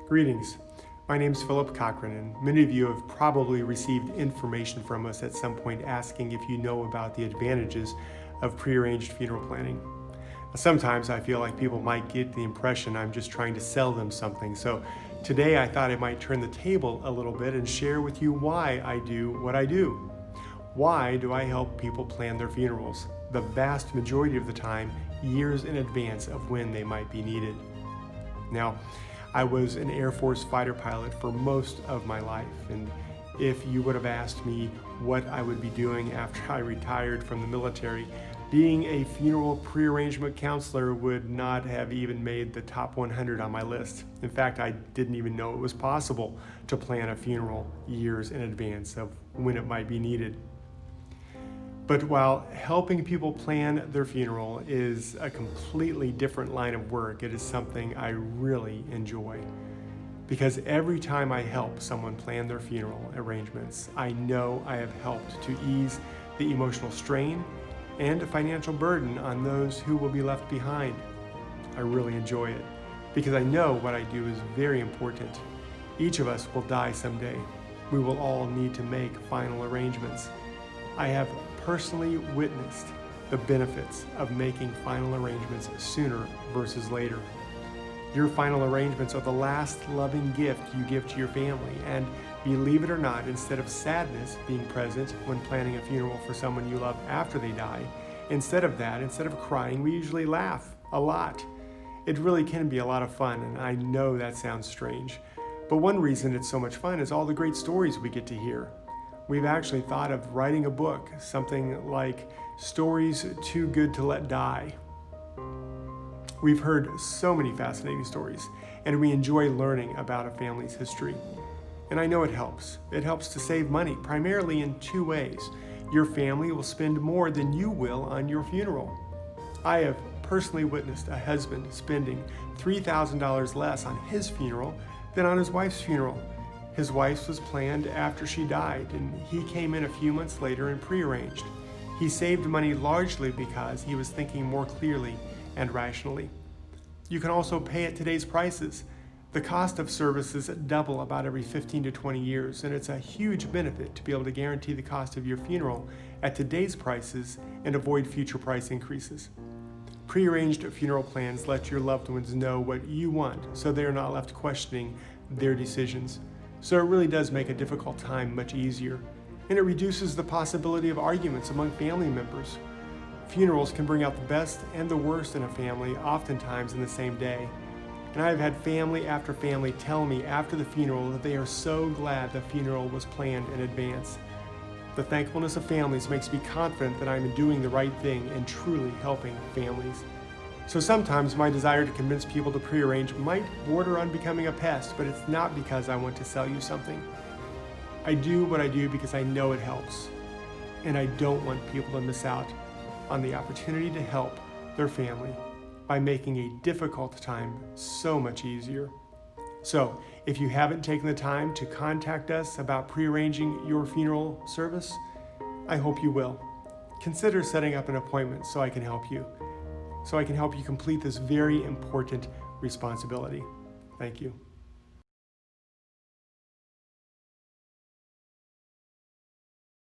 Greetings. My name is Philip Cochran, and many of you have probably received information from us at some point asking if you know about the advantages of prearranged funeral planning. Sometimes I feel like people might get the impression I'm just trying to sell them something, so today I thought I might turn the table a little bit and share with you why I do what I do. Why do I help people plan their funerals, the vast majority of the time, years in advance of when they might be needed? Now, I was an Air Force fighter pilot for most of my life, and if you would have asked me what I would be doing after I retired from the military, being a funeral prearrangement counselor would not have even made the top 100 on my list. In fact, I didn't even know it was possible to plan a funeral years in advance of when it might be needed. But while helping people plan their funeral is a completely different line of work, it is something I really enjoy. Because every time I help someone plan their funeral arrangements, I know I have helped to ease the emotional strain and a financial burden on those who will be left behind. I really enjoy it because I know what I do is very important. Each of us will die someday. We will all need to make final arrangements. I have personally witnessed the benefits of making final arrangements sooner versus later. Your final arrangements are the last loving gift you give to your family, and believe it or not, instead of sadness being present when planning a funeral for someone you love after they die, instead of crying, we usually laugh a lot. It really can be a lot of fun, and I know that sounds strange, but one reason it's so much fun is all the great stories we get to hear. We've actually thought of writing a book, something like Stories Too Good to Let Die. We've heard so many fascinating stories, and we enjoy learning about a family's history. And I know it helps. It helps to save money, primarily in two ways. Your family will spend more than you will on your funeral. I have personally witnessed a husband spending $3,000 less on his funeral than on his wife's funeral. His wife's was planned after she died, and he came in a few months later and prearranged. He saved money largely because he was thinking more clearly and rationally. You can also pay at today's prices. The cost of services double about every 15 to 20 years, and it's a huge benefit to be able to guarantee the cost of your funeral at today's prices and avoid future price increases. Prearranged funeral plans let your loved ones know what you want, so they are not left questioning their decisions. So it really does make a difficult time much easier, and it reduces the possibility of arguments among family members. Funerals can bring out the best and the worst in a family, oftentimes in the same day. And I have had family after family tell me after the funeral that they are so glad the funeral was planned in advance. The thankfulness of families makes me confident that I am doing the right thing and truly helping families. So sometimes my desire to convince people to prearrange might border on becoming a pest, but it's not because I want to sell you something. I do what I do because I know it helps, and I don't want people to miss out on the opportunity to help their family by making a difficult time so much easier. So if you haven't taken the time to contact us about prearranging your funeral service, I hope you will. Consider setting up an appointment so I can help you complete this very important responsibility. Thank you.